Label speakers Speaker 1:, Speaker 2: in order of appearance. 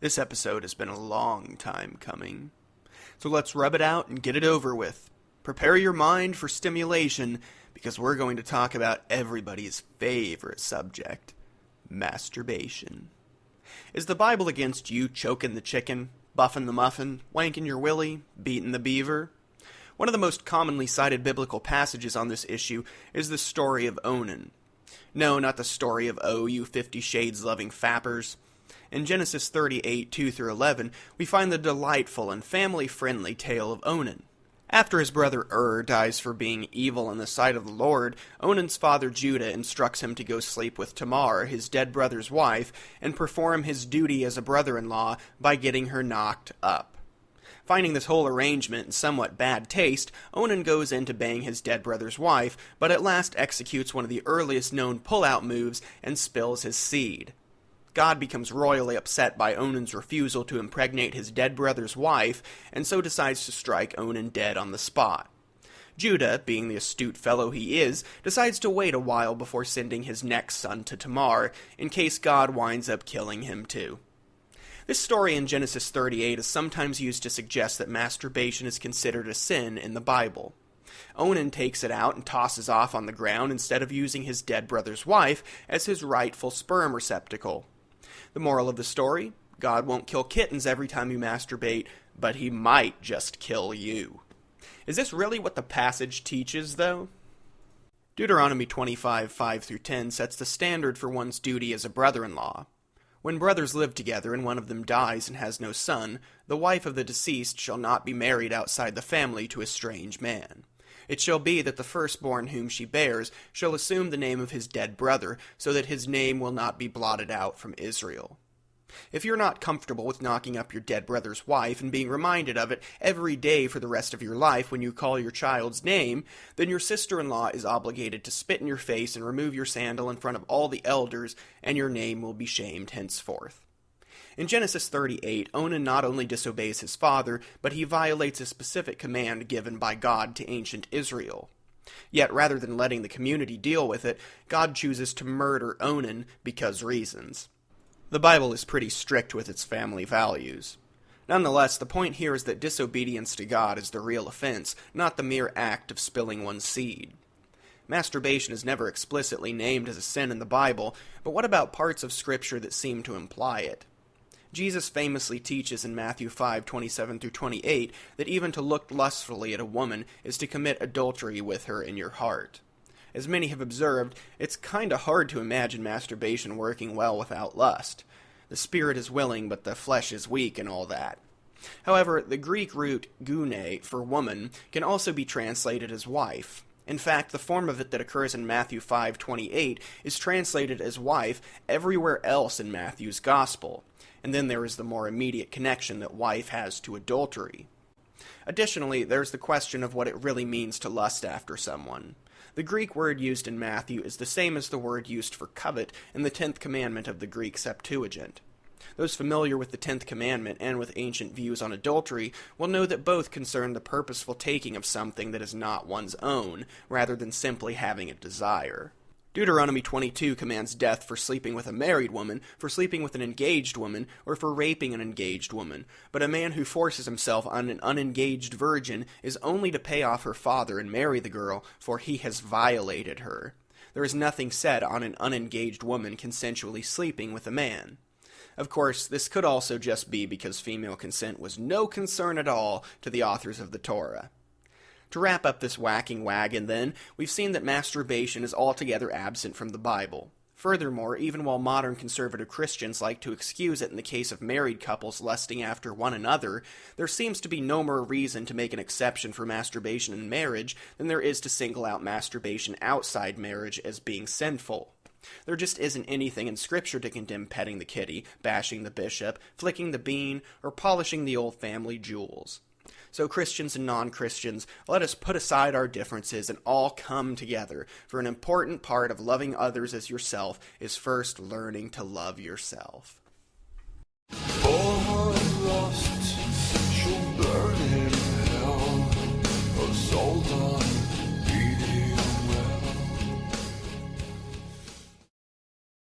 Speaker 1: This episode has been a long time coming. So let's rub it out and get it over with. Prepare your mind for stimulation, because we're going to talk about everybody's favorite subject, masturbation. Is the Bible against you choking the chicken, buffing the muffin, wanking your willy, beating the beaver? One of the most commonly cited biblical passages on this issue is the story of Onan. No, not the story of "Oh, you 50 Shades loving fappers." In Genesis 38, 2-11, we find the delightful and family-friendly tale of Onan. After his brother dies for being evil in the sight of the Lord, Onan's father Judah instructs him to go sleep with Tamar, his dead brother's wife, and perform his duty as a brother-in-law by getting her knocked up. Finding this whole arrangement in somewhat bad taste, Onan goes in to bang his dead brother's wife, but at last executes one of the earliest known pull-out moves and spills his seed. God becomes royally upset by Onan's refusal to impregnate his dead brother's wife, and so decides to strike Onan dead on the spot. Judah, being the astute fellow he is, decides to wait a while before sending his next son to Tamar, in case God winds up killing him too. This story in Genesis 38 is sometimes used to suggest that masturbation is considered a sin in the Bible. Onan takes it out and tosses off on the ground instead of using his dead brother's wife as his rightful sperm receptacle. The moral of the story: God won't kill kittens every time you masturbate, but he might just kill you. Is this really what the passage teaches, though? Deuteronomy 25, 5-10 sets the standard for one's duty as a brother-in-law. When brothers live together and one of them dies and has no son, the wife of the deceased shall not be married outside the family to a strange man. It shall be that the firstborn whom she bears shall assume the name of his dead brother, so that his name will not be blotted out from Israel. If you're not comfortable with knocking up your dead brother's wife and being reminded of it every day for the rest of your life when you call your child's name, then your sister-in-law is obligated to spit in your face and remove your sandal in front of all the elders, and your name will be shamed henceforth. In Genesis 38, Onan not only disobeys his father, but he violates a specific command given by God to ancient Israel. Yet rather than letting the community deal with it, God chooses to murder Onan because reasons. The Bible is pretty strict with its family values. Nonetheless, the point here is that disobedience to God is the real offense, not the mere act of spilling one's seed. Masturbation is never explicitly named as a sin in the Bible, but what about parts of Scripture that seem to imply it? Jesus famously teaches in Matthew 5:27-28 that even to look lustfully at a woman is to commit adultery with her in your heart. As many have observed, it's kinda hard to imagine masturbation working well without lust. The spirit is willing, but the flesh is weak and all that. However, the Greek root gune for woman can also be translated as wife. In fact, the form of it that occurs in Matthew 5:28 is translated as wife everywhere else in Matthew's Gospel. And then there is the more immediate connection that wife has to adultery. Additionally, there's the question of what it really means to lust after someone. The Greek word used in Matthew is the same as the word used for covet in the 10th commandment of the Greek Septuagint. Those familiar with the 10th commandment and with ancient views on adultery will know that both concern the purposeful taking of something that is not one's own, rather than simply having a desire. Deuteronomy 22 commands death for sleeping with a married woman, for sleeping with an engaged woman, or for raping an engaged woman, but a man who forces himself on an unengaged virgin is only to pay off her father and marry the girl, for he has violated her. There is nothing said on an unengaged woman consensually sleeping with a man. Of course, this could also just be because female consent was no concern at all to the authors of the Torah. To wrap up this whacking wagon, then, we've seen that masturbation is altogether absent from the Bible. Furthermore, even while modern conservative Christians like to excuse it in the case of married couples lusting after one another, there seems to be no more reason to make an exception for masturbation in marriage than there is to single out masturbation outside marriage as being sinful. There just isn't anything in Scripture to condemn petting the kitty, bashing the bishop, flicking the bean, or polishing the old family jewels. So Christians and non-Christians, let us put aside our differences and all come together, for an important part of loving others as yourself is first learning to love yourself.